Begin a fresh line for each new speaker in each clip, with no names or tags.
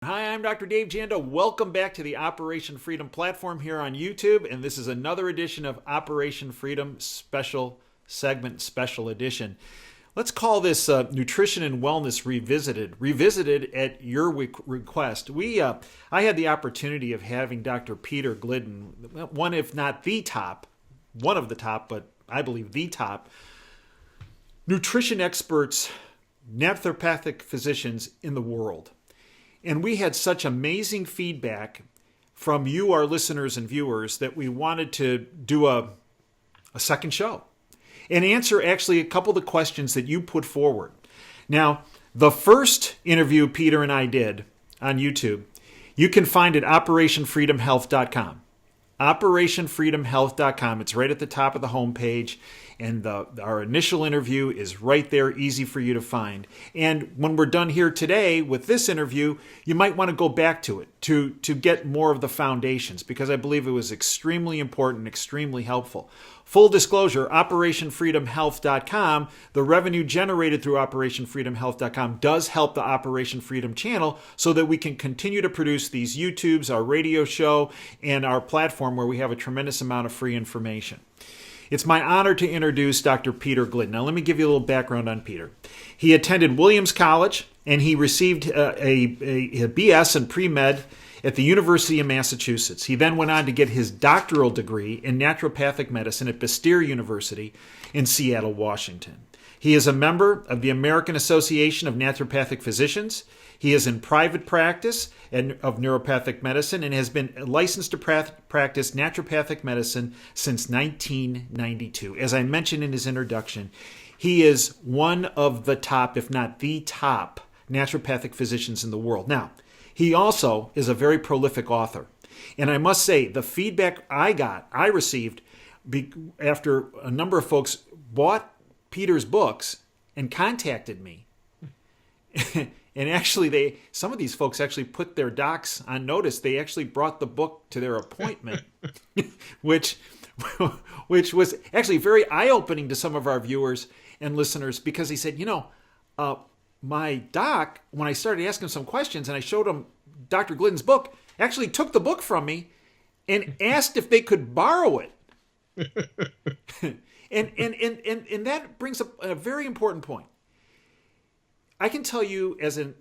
Hi, I'm Dr. Dave Janda. Welcome back to the Operation Freedom platform here on YouTube, and this is another edition of Operation Freedom Special Segment Special Edition. Let's call this Nutrition and Wellness Revisited at your request. I had the opportunity of having Dr. Peter Glidden, one if not the top, one of the top, but I believe the top nutrition experts, naturopathic physicians in the world. And we had such amazing feedback from you, our listeners and viewers, that we wanted to do a second show and answer actually a couple of the questions that you put forward. Now, the first interview Peter and I did on YouTube, you can find at operationfreedomhealth.com. operationfreedomhealth.com. It's right at the top of the homepage. And our initial interview is right there, easy for you to find. And when we're done here today with this interview, you might want to go back to it to get more of the foundations, because I believe it was extremely important, extremely helpful. Full disclosure, operationfreedomhealth.com, the revenue generated through operationfreedomhealth.com does help the Operation Freedom channel so that we can continue to produce these YouTubes, our radio show, and our platform where we have a tremendous amount of free information. It's my honor to introduce Dr. Peter Glidden. Now, let me give you a little background on Peter. He attended Williams College, and he received a BS in pre-med at the University of Massachusetts. He then went on to get his doctoral degree in naturopathic medicine at Bastyr University in Seattle, Washington. He is a member of the American Association of Naturopathic Physicians. He is in private practice of neuropathic medicine and has been licensed to practice naturopathic medicine since 1992. As I mentioned in his introduction, he is one of the top, if not the top, naturopathic physicians in the world. Now, he also is a very prolific author. And I must say, the feedback I received after a number of folks bought Peter's books and contacted me. And actually, some of these folks actually put their docs on notice. They actually brought the book to their appointment, which was actually very eye-opening to some of our viewers and listeners, because he said, my doc, when I started asking some questions and I showed him Dr. Glidden's book, actually took the book from me and asked if they could borrow it. And that brings up a very important point. I can tell you, as an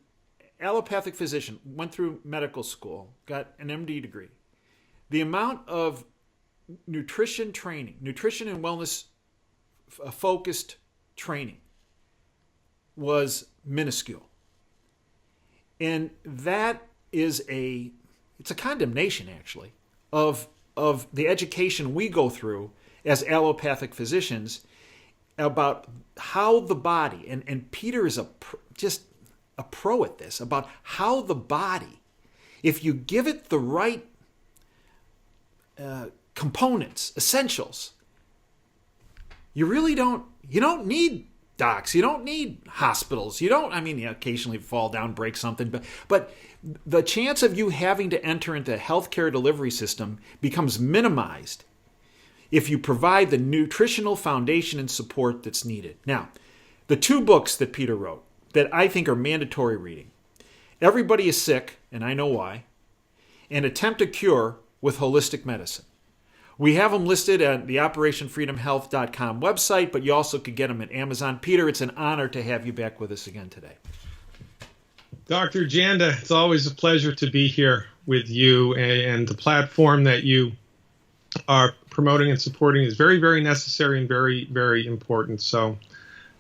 allopathic physician, went through medical school, got an MD degree, the amount of nutrition training, nutrition and wellness focused training was minuscule. And that is it's a condemnation, actually, of the education we go through as allopathic physicians about how the body, and Peter is just a pro at this, about how the body, if you give it the right components, essentials, you don't need docs, you don't need hospitals, you occasionally fall down, break something, but the chance of you having to enter into a healthcare delivery system becomes minimized if you provide the nutritional foundation and support that's needed. Now, the two books that Peter wrote that I think are mandatory reading, Everybody is Sick, and I Know Why, and Attempt a Cure with Holistic Medicine. We have them listed at the operationfreedomhealth.com website, but you also could get them at Amazon. Peter, it's an honor to have you back with us again today.
Dr. Janda, it's always a pleasure to be here with you, and the platform that you are promoting and supporting is very, very necessary and very, very important. So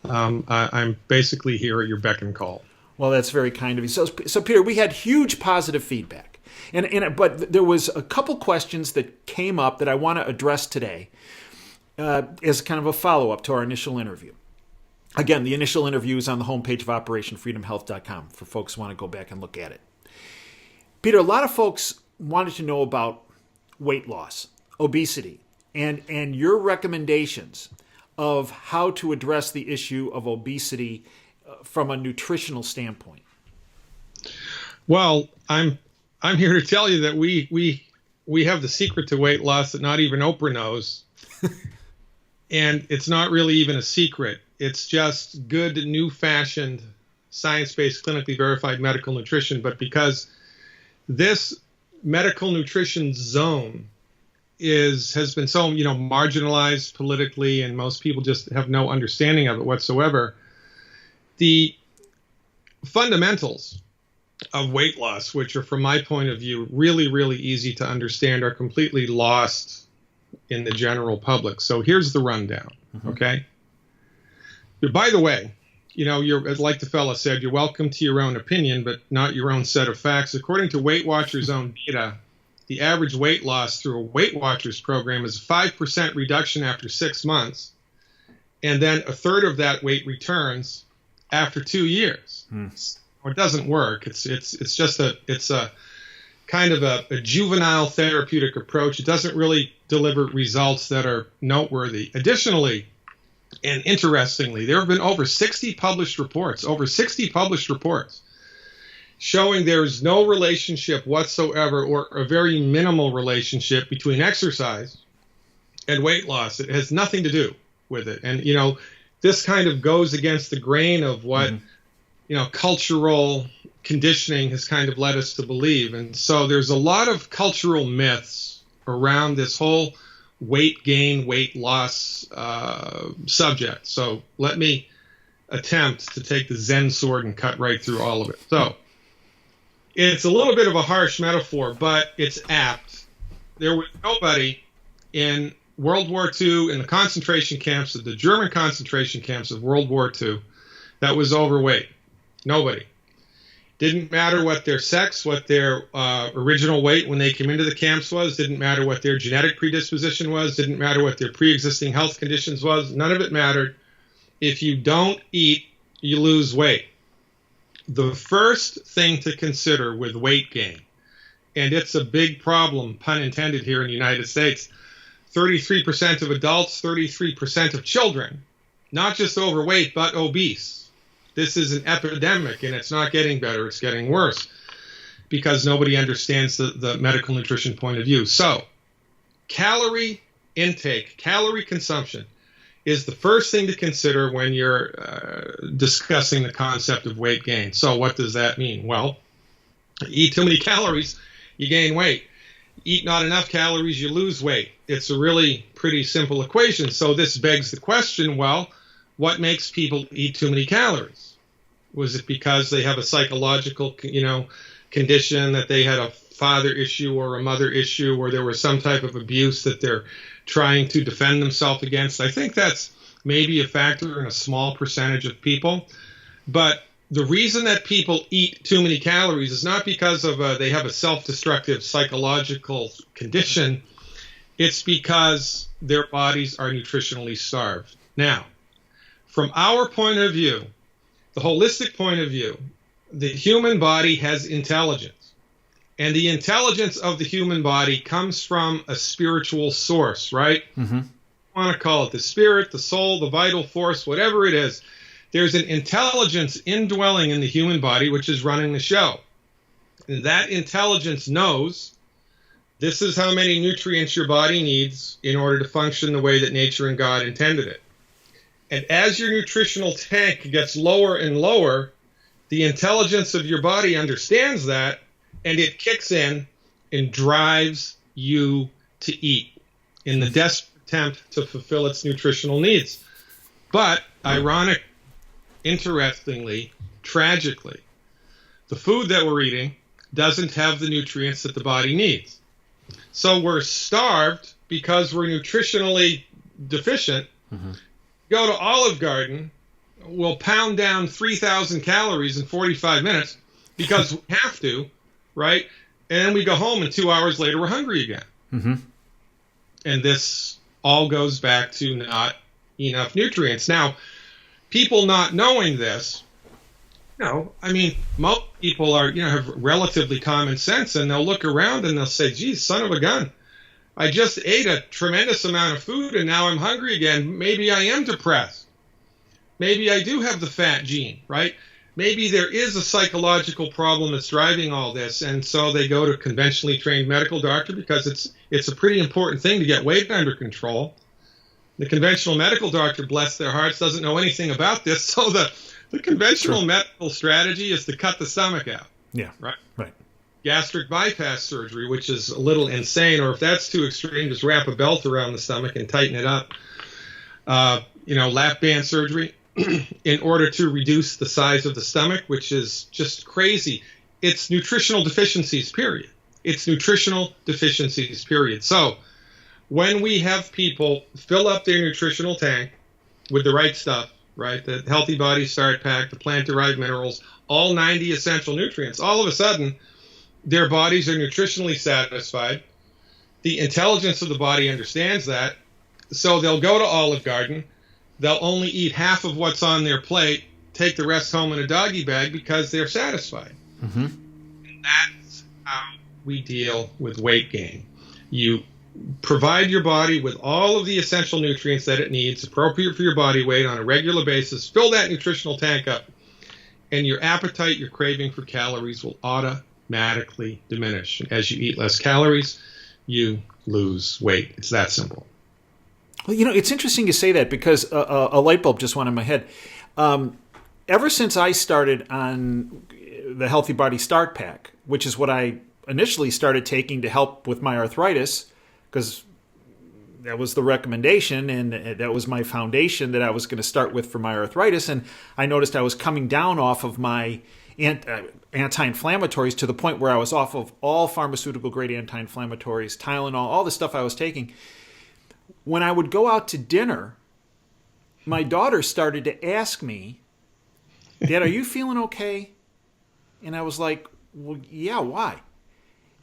I'm basically here at your beck and call.
Well, that's very kind of you. So Peter, we had huge positive feedback, but there was a couple questions that came up that I want to address today as kind of a follow-up to our initial interview. Again, the initial interview is on the homepage of operationfreedomhealth.com for folks who want to go back and look at it. Peter, a lot of folks wanted to know about weight loss, obesity, and your recommendations of how to address the issue of obesity from a nutritional standpoint.
Well, I'm here to tell you that we have the secret to weight loss that not even Oprah knows. And it's not really even a secret. It's just good, new-fashioned, science-based, clinically verified medical nutrition. But because this medical nutrition zone has been so, marginalized politically, and most people just have no understanding of it whatsoever. The fundamentals of weight loss, which are, from my point of view, really, really easy to understand, are completely lost in the general public. So here's the rundown, okay? By the way, like the fella said, you're welcome to your own opinion, but not your own set of facts. According to Weight Watchers' own data, the average weight loss through a Weight Watchers program is a 5% reduction after 6 months, and then a third of that weight returns after 2 years. It doesn't work. It's just a kind of a juvenile therapeutic approach. It doesn't really deliver results that are noteworthy. Additionally, and interestingly, there have been over 60 published reports showing there is no relationship whatsoever, or a very minimal relationship, between exercise and weight loss. It has nothing to do with it. And, this kind of goes against the grain of what, cultural conditioning has kind of led us to believe. And so there's a lot of cultural myths around this whole weight gain, weight loss subject. So let me attempt to take the Zen sword and cut right through all of it. So it's a little bit of a harsh metaphor, but it's apt. There was nobody in World War II, in the concentration camps, the German concentration camps of World War II, that was overweight. Nobody. Didn't matter what their sex, what their original weight when they came into the camps was. Didn't matter what their genetic predisposition was. Didn't matter what their pre-existing health conditions was. None of it mattered. If you don't eat, you lose weight. The first thing to consider with weight gain, and it's a big problem, pun intended, here in the United States, 33% of adults, 33% of children, not just overweight, but obese. This is an epidemic, and it's not getting better. It's getting worse because nobody understands the medical nutrition point of view. So calorie intake, calorie consumption is the first thing to consider when you're discussing the concept of weight gain. So what does that mean? Well, eat too many calories, you gain weight. Eat not enough calories, you lose weight. It's a really pretty simple equation. So this begs the question, well, what makes people eat too many calories? Was it because they have a psychological, condition, that they had a father issue or a mother issue, or there was some type of abuse that they're trying to defend themselves against? I think that's maybe a factor in a small percentage of people. But the reason that people eat too many calories is not because of they have a self-destructive psychological condition. It's because their bodies are nutritionally starved. Now, from our point of view, the holistic point of view, the human body has intelligence. And the intelligence of the human body comes from a spiritual source, right? Mm-hmm. You want to call it the spirit, the soul, the vital force, whatever it is. There's an intelligence indwelling in the human body which is running the show. And that intelligence knows this is how many nutrients your body needs in order to function the way that nature and God intended it. And as your nutritional tank gets lower and lower, the intelligence of your body understands that, and it kicks in and drives you to eat in the desperate attempt to fulfill its nutritional needs. But interestingly, tragically, the food that we're eating doesn't have the nutrients that the body needs. So we're starved because we're nutritionally deficient. Mm-hmm. Go to Olive Garden, we'll pound down 3,000 calories in 45 minutes because we have to, right? And then we go home, and 2 hours later, we're hungry again. Mm-hmm. And this all goes back to not enough nutrients. Now, people not knowing this, most people are, have relatively common sense, and they'll look around and they'll say, geez, son of a gun, I just ate a tremendous amount of food and now I'm hungry again. Maybe I am depressed. Maybe I do have the fat gene, right? Maybe there is a psychological problem that's driving all this, and so they go to a conventionally trained medical doctor because it's a pretty important thing to get weight under control. The conventional medical doctor, bless their hearts, doesn't know anything about this, so the conventional medical strategy is to cut the stomach out.
Yeah,
right. gastric bypass surgery, which is a little insane, or if that's too extreme, just wrap a belt around the stomach and tighten it up. Lap band surgery in order to reduce the size of the stomach, which is just crazy. It's nutritional deficiencies, period. It's nutritional deficiencies, period. So when we have people fill up their nutritional tank with the right stuff, right, the Healthy Body Start Pack, the plant-derived minerals, all 90 essential nutrients, all of a sudden, their bodies are nutritionally satisfied. The intelligence of the body understands that. So they'll go to Olive Garden. They'll only eat half of what's on their plate, take the rest home in a doggy bag because they're satisfied.
Mm-hmm.
And that's how we deal with weight gain. You provide your body with all of the essential nutrients that it needs, appropriate for your body weight on a regular basis. Fill that nutritional tank up, and your appetite, your craving for calories will automatically diminish. As you eat less calories, you lose weight. It's that simple.
Well, it's interesting you say that because a light bulb just went in my head. Ever since I started on the Healthy Body Start Pack, which is what I initially started taking to help with my arthritis, because that was the recommendation and that was my foundation that I was going to start with for my arthritis. And I noticed I was coming down off of my anti-inflammatories to the point where I was off of all pharmaceutical-grade anti-inflammatories, Tylenol, all the stuff I was taking. When I would go out to dinner, my daughter started to ask me, "Dad, are you feeling okay?" And I was like, "Well, yeah, why?"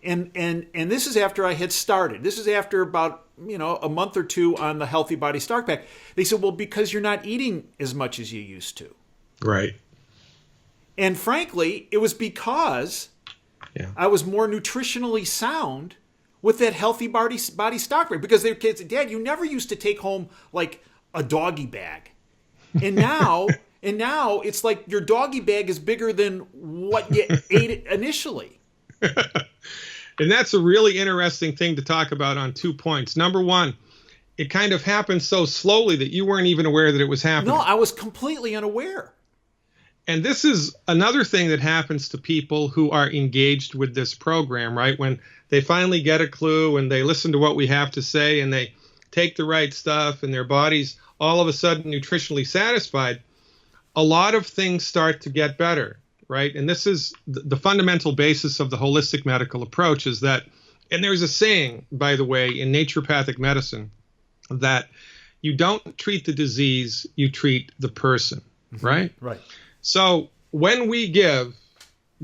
And this is after I had started. This is after about, a month or two on the Healthy Body Start Pack. They said, "Well, because you're not eating as much as you used to."
Right.
And frankly, it was because I was more nutritionally sound with that Healthy Body Start Pack. Because their kids said, "Dad, you never used to take home like a doggy bag. And now it's like your doggy bag is bigger than what you ate initially."
And that's a really interesting thing to talk about on 2 points. Number one, it kind of happened so slowly that you weren't even aware that it was happening.
No, I was completely unaware.
And this is another thing that happens to people who are engaged with this program, right? When they finally get a clue and they listen to what we have to say and they take the right stuff and their body's all of a sudden nutritionally satisfied, a lot of things start to get better. Right. And this is the fundamental basis of the holistic medical approach is that, and there's a saying, by the way, in naturopathic medicine that you don't treat the disease, you treat the person. Right.
Right.
So when we give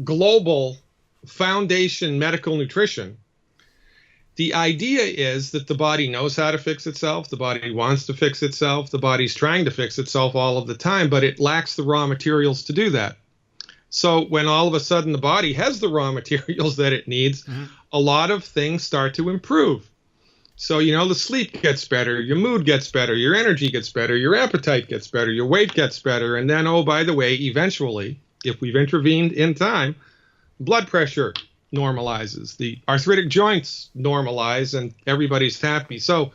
global foundation medical nutrition, the idea is that the body knows how to fix itself. The body wants to fix itself. The body's trying to fix itself all of the time, but it lacks the raw materials to do that. So when all of a sudden the body has the raw materials that it needs, a lot of things start to improve. So, the sleep gets better, your mood gets better, your energy gets better, your appetite gets better, your weight gets better. And then, oh, by the way, eventually, if we've intervened in time, blood pressure normalizes, the arthritic joints normalize, and everybody's happy. So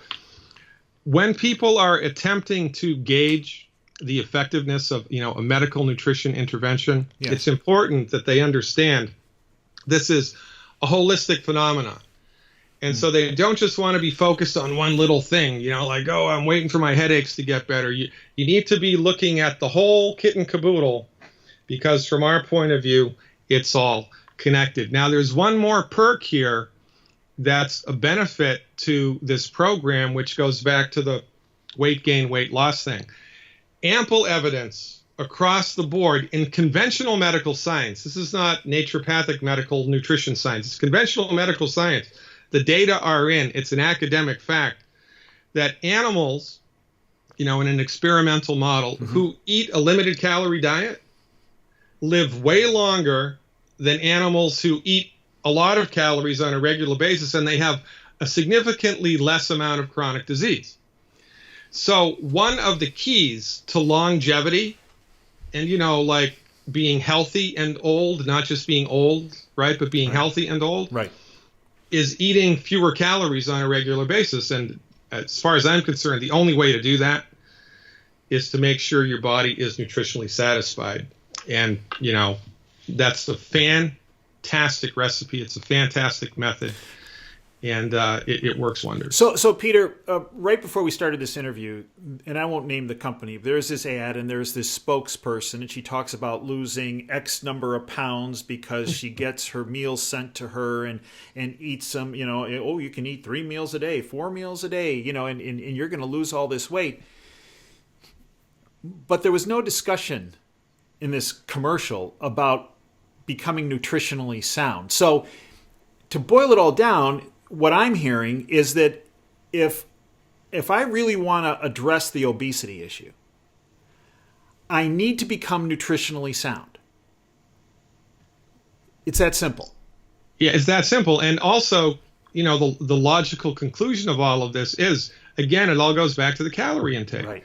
when people are attempting to gauge the effectiveness of, a medical nutrition intervention, it's important that they understand this is a holistic phenomenon. And so they don't just want to be focused on one little thing, like, oh, I'm waiting for my headaches to get better. You need to be looking at the whole kit and caboodle because from our point of view, it's all connected. Now, there's one more perk here that's a benefit to this program, which goes back to the weight gain, weight loss thing. Ample evidence across the board in conventional medical science. This is not naturopathic medical nutrition science. It's conventional medical science. The data are in. It's an academic fact that animals, in an experimental model who eat a limited calorie diet live way longer than animals who eat a lot of calories on a regular basis, and they have a significantly less amount of chronic disease. So one of the keys to longevity and, like being healthy and old, not just being old, right, but being healthy and old,
right,
is eating fewer calories on a regular basis. And as far as I'm concerned, the only way to do that is to make sure your body is nutritionally satisfied. And, that's the fantastic fantastic recipe. It's a fantastic method, and it works wonders.
So Peter, right before we started this interview, and I won't name the company, there's this ad and there's this spokesperson, and she talks about losing X number of pounds because she gets her meals sent to her and eats some, oh, you can eat 3 meals a day, 4 meals a day, and you're going to lose all this weight. But there was no discussion in this commercial about becoming nutritionally sound. So to boil it all down, what I'm hearing is that if I really want to address the obesity issue, I need to become nutritionally sound. It's that simple.
Yeah, it's that simple. And also, the logical conclusion of all of this is, again, it all goes back to the calorie intake.
Right.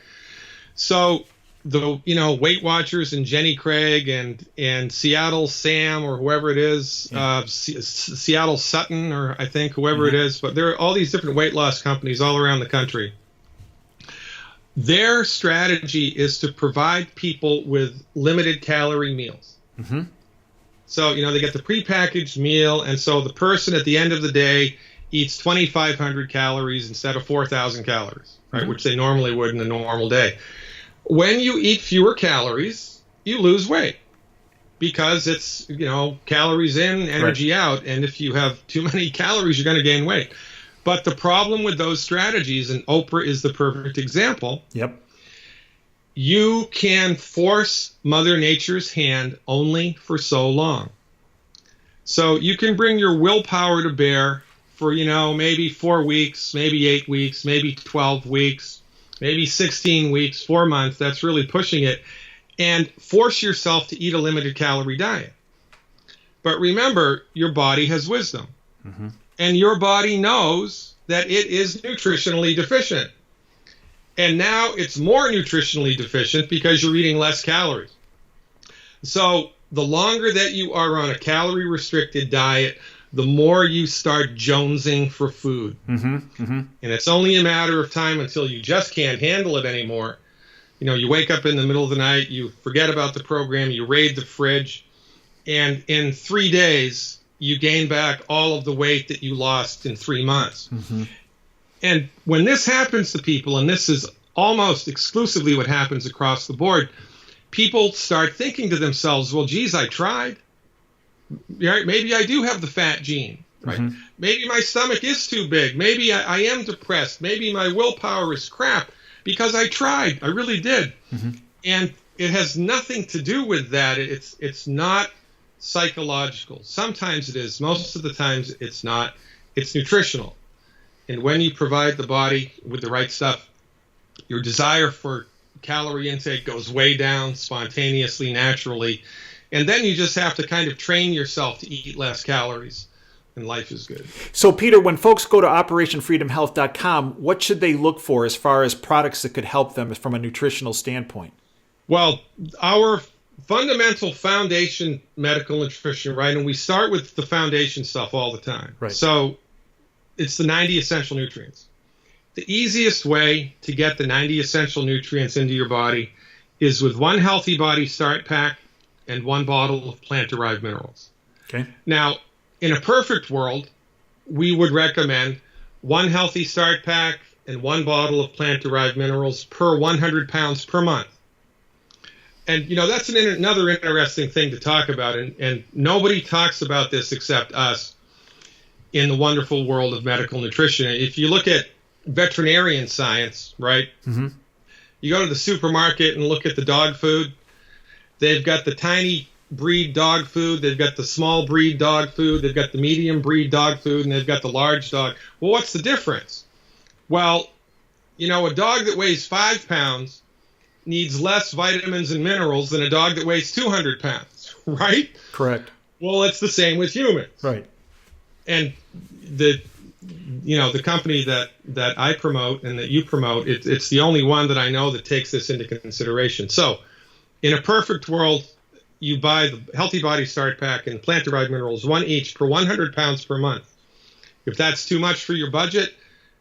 So the Weight Watchers and Jenny Craig and Seattle Sam or whoever it is, Seattle Sutton or I think whoever it is, but there are all these different weight loss companies all around the country. Their strategy is to provide people with limited calorie meals.
Mm-hmm.
So they get the prepackaged meal, and so the person at the end of the day eats 2,500 calories instead of 4,000 calories, right? Which they normally would in a normal day. When you eat fewer calories, you lose weight because it's, calories in, energy out. And if you have too many calories, you're going to gain weight. But the problem with those strategies, and Oprah is the perfect example.
Yep.
You can force Mother Nature's hand only for so long. So you can bring your willpower to bear for, maybe 4 weeks, maybe 8 weeks, maybe 12 weeks. Maybe 16 weeks, 4 months, that's really pushing it, and force yourself to eat a limited calorie diet. But remember, your body has wisdom, and your body knows that it is nutritionally deficient. And now it's more nutritionally deficient because you're eating less calories. So the longer that you are on a calorie-restricted diet, the more you start jonesing for food. And it's only a matter of time until you just can't handle it anymore. You wake up in the middle of the night, you forget about the program, you raid the fridge, and in 3 days, you gain back all of the weight that you lost in 3 months. And when this happens to people, and this is almost exclusively what happens across the board, people start thinking to themselves, well, geez, I tried. Right? Maybe I do have the fat gene, right? Maybe my stomach is too big. Maybe I am depressed. Maybe my willpower is crap because I tried. I really did. And it has nothing to do with that. It's not psychological. Sometimes it is. Most of the times it's not. It's nutritional. And when you provide the body with the right stuff, your desire for calorie intake goes way down spontaneously, naturally. And then you just have to kind of train yourself to eat less calories, and life is good.
So, Peter, when folks go to OperationFreedomHealth.com, what should they look for as far as products that could help them from a nutritional standpoint?
Well, our fundamental foundation medical nutrition, right, and we start with the foundation stuff all the time.
Right.
So it's the 90 essential nutrients. The easiest way to get the 90 essential nutrients into your body is with one Healthy Body Start Pack and 1 bottle of plant-derived minerals.
Okay.
Now, in a perfect world, we would recommend 1 Healthy Start Pack and 1 bottle of plant-derived minerals per 100 pounds per month. And, that's another interesting thing to talk about, and nobody talks about this except us in the wonderful world of medical nutrition. If you look at veterinarian science, right, you go to the supermarket and look at the dog food. They've got the tiny breed dog food. They've got the small breed dog food. They've got the medium breed dog food, and they've got the large dog. Well, what's the difference? Well, a dog that weighs 5 pounds needs less vitamins and minerals than a dog that weighs 200 pounds, right?
Correct.
Well, it's the same with humans.
Right.
And the company that I promote and that you promote, it's the only one that I know that takes this into consideration. So in a perfect world, you buy the Healthy Body Start Pack and plant-derived minerals, 1 each per 100 pounds per month. If that's too much for your budget,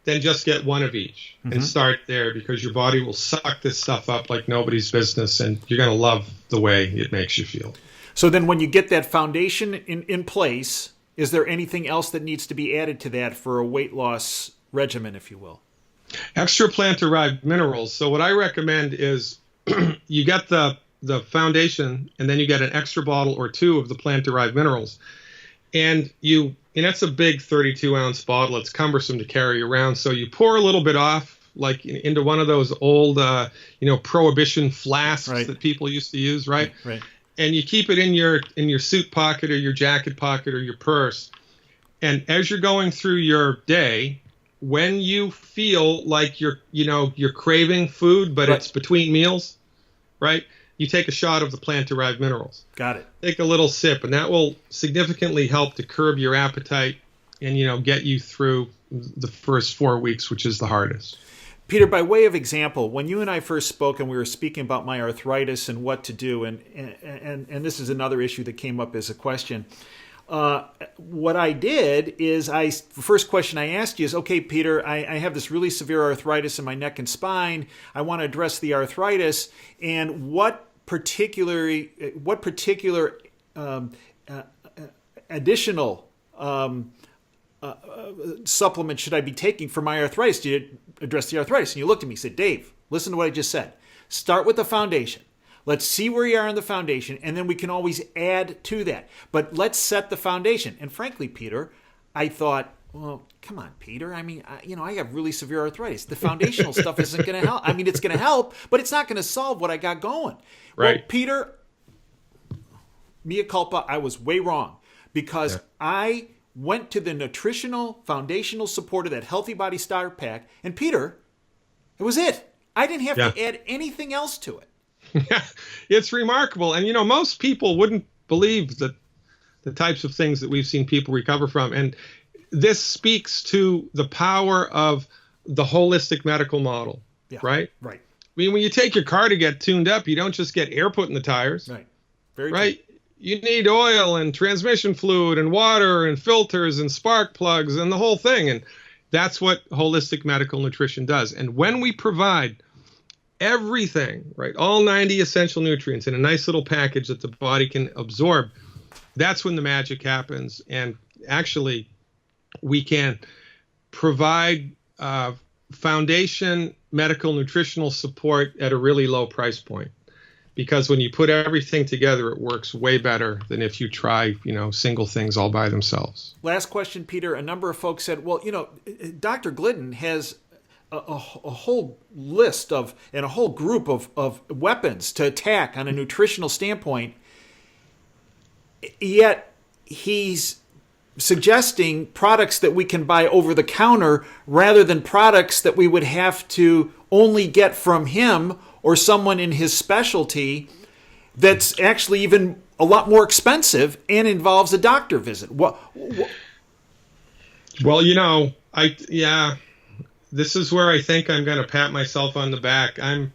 then just get 1 of each and start there, because your body will suck this stuff up like nobody's business, and you're going to love the way it makes you feel.
So then when you get that foundation in place, is there anything else that needs to be added to that for a weight loss regimen, if you will?
Extra plant-derived minerals. So what I recommend is you get the foundation, and then you get an extra bottle or two of the plant-derived minerals. And that's a big 32-ounce bottle. It's cumbersome to carry around. So you pour a little bit off, like into one of those old, Prohibition flasks that people used to use, right?
Right.
And you keep it in your suit pocket or your jacket pocket or your purse. And as you're going through your day, when you feel like you're craving food, but it's between meals, right? You take a shot of the plant-derived minerals.
Got it.
Take a little sip, and that will significantly help to curb your appetite and, get you through the first 4 weeks, which is the hardest.
Peter, by way of example, when you and I first spoke and we were speaking about my arthritis and what to do, and this is another issue that came up as a question, what I did is the first question I asked you is, okay, Peter, I have this really severe arthritis in my neck and spine. I want to address the arthritis, and what particular additional supplement should I be taking for my arthritis to address the arthritis? And you looked at me and said, Dave, listen to what I just said. Start with the foundation. Let's see where you are in the foundation, and then we can always add to that. But let's set the foundation. And frankly, Peter, I thought, well, come on, Peter. I mean, I have really severe arthritis. The foundational stuff isn't going to help. I mean, it's going to help, but it's not going to solve what I got going.
Right.
Well, Peter, mea culpa, I was way wrong because I went to the nutritional foundational support of that Healthy Body Starter Pack, and Peter, it was it. I didn't have to add anything else to it.
Yeah, it's remarkable. And, most people wouldn't believe that the types of things that we've seen people recover from. And this speaks to the power of the holistic medical model, right?
Right.
I mean, when you take your car to get tuned up, you don't just get air put in the tires.
Right. Very
right.
True.
You need oil and transmission fluid and water and filters and spark plugs and the whole thing. And that's what holistic medical nutrition does. And when we provide everything, right, all 90 essential nutrients in a nice little package that the body can absorb, that's when the magic happens. And actually, we can provide foundation medical nutritional support at a really low price point. Because when you put everything together, it works way better than if you try, single things all by themselves.
Last question, Peter. A number of folks said, well, Dr. Glidden has a whole list and a whole group of weapons to attack on a nutritional standpoint, yet he's suggesting products that we can buy over the counter rather than products that we would have to only get from him or someone in his specialty that's actually even a lot more expensive and involves a doctor visit. Well,
this is where I think I'm going to pat myself on the back. In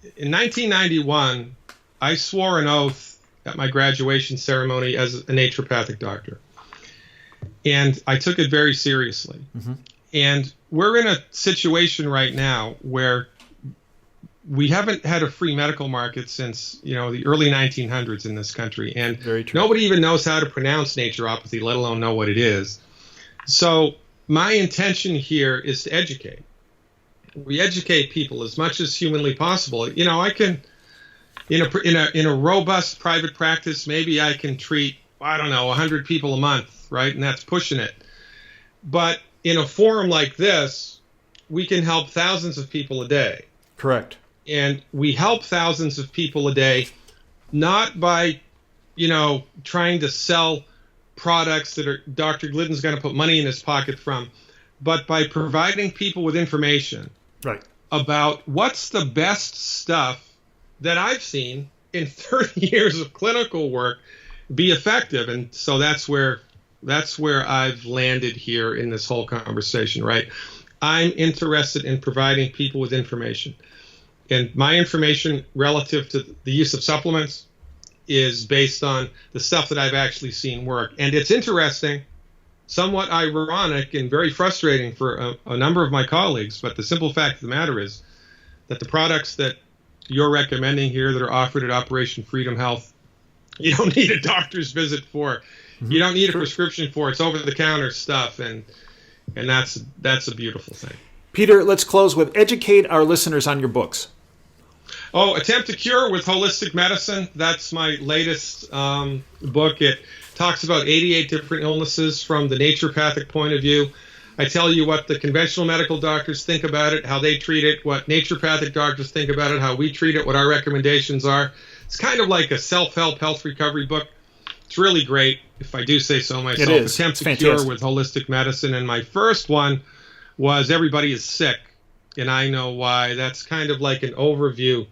1991, I swore an oath at my graduation ceremony as a naturopathic doctor. And I took it very seriously. Mm-hmm. And we're in a situation right now where we haven't had a free medical market since, the early 1900s in this country. And nobody even knows how to pronounce naturopathy, let alone know what it is. So my intention here is to educate. We educate people as much as humanly possible. I can, in a robust private practice, maybe I can treat, 100 people a month, right? And that's pushing it. But in a forum like this, we can help thousands of people a day.
Correct.
And we help thousands of people a day, not by, trying to sell products that Dr. Glidden's going to put money in his pocket from, but by providing people with information about what's the best stuff that I've seen in 30 years of clinical work be effective. And so that's where I've landed here in this whole conversation, right? I'm interested in providing people with information. And my information relative to the use of supplements is based on the stuff that I've actually seen work. And it's interesting, somewhat ironic and very frustrating for a number of my colleagues, but the simple fact of the matter is that the products that you're recommending here that are offered at Operation Freedom Health you don't need a doctor's visit for. You don't need a prescription for. It's over-the-counter stuff, and that's a beautiful thing.
Peter, let's close with educate our listeners on your books.
Oh, Attempt to Cure with Holistic Medicine. That's my latest book. It talks about 88 different illnesses from the naturopathic point of view. I tell you what the conventional medical doctors think about it, how they treat it, what naturopathic doctors think about it, how we treat it, what our recommendations are. It's kind of like a self-help health recovery book. It's really great, if I do say so myself.
It is.
Attempt
It's
to Cure
fantastic.
with Holistic Medicine. And my first one was Everybody is Sick, and I Know Why. That's kind of like an overview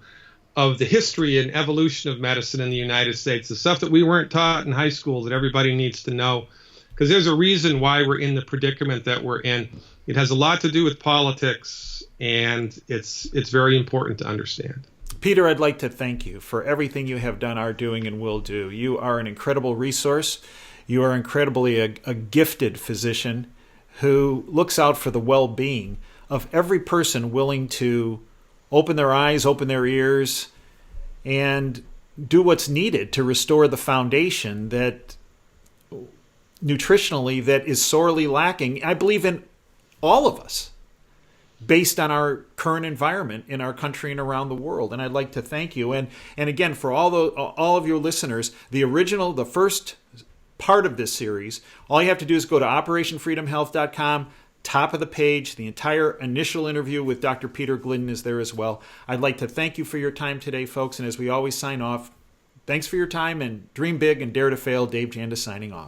of the history and evolution of medicine in the United States, the stuff that we weren't taught in high school that everybody needs to know, because there's a reason why we're in the predicament that we're in. It has a lot to do with politics, and it's very important to understand.
Peter, I'd like to thank you for everything you have done, are doing, and will do. You are an incredible resource. You are incredibly a gifted physician who looks out for the well-being of every person willing to open their eyes, open their ears, and do what's needed to restore the foundation that nutritionally that is sorely lacking, I believe, in all of us, based on our current environment in our country and around the world. And I'd like to thank you. And again, for all of your listeners, the first part of this series, all you have to do is go to OperationFreedomHealth.com. Top of the page, the entire initial interview with Dr. Peter Glidden is there as well. I'd like to thank you for your time today, folks. And as we always sign off, thanks for your time, and dream big and dare to fail. Dave Janda signing off.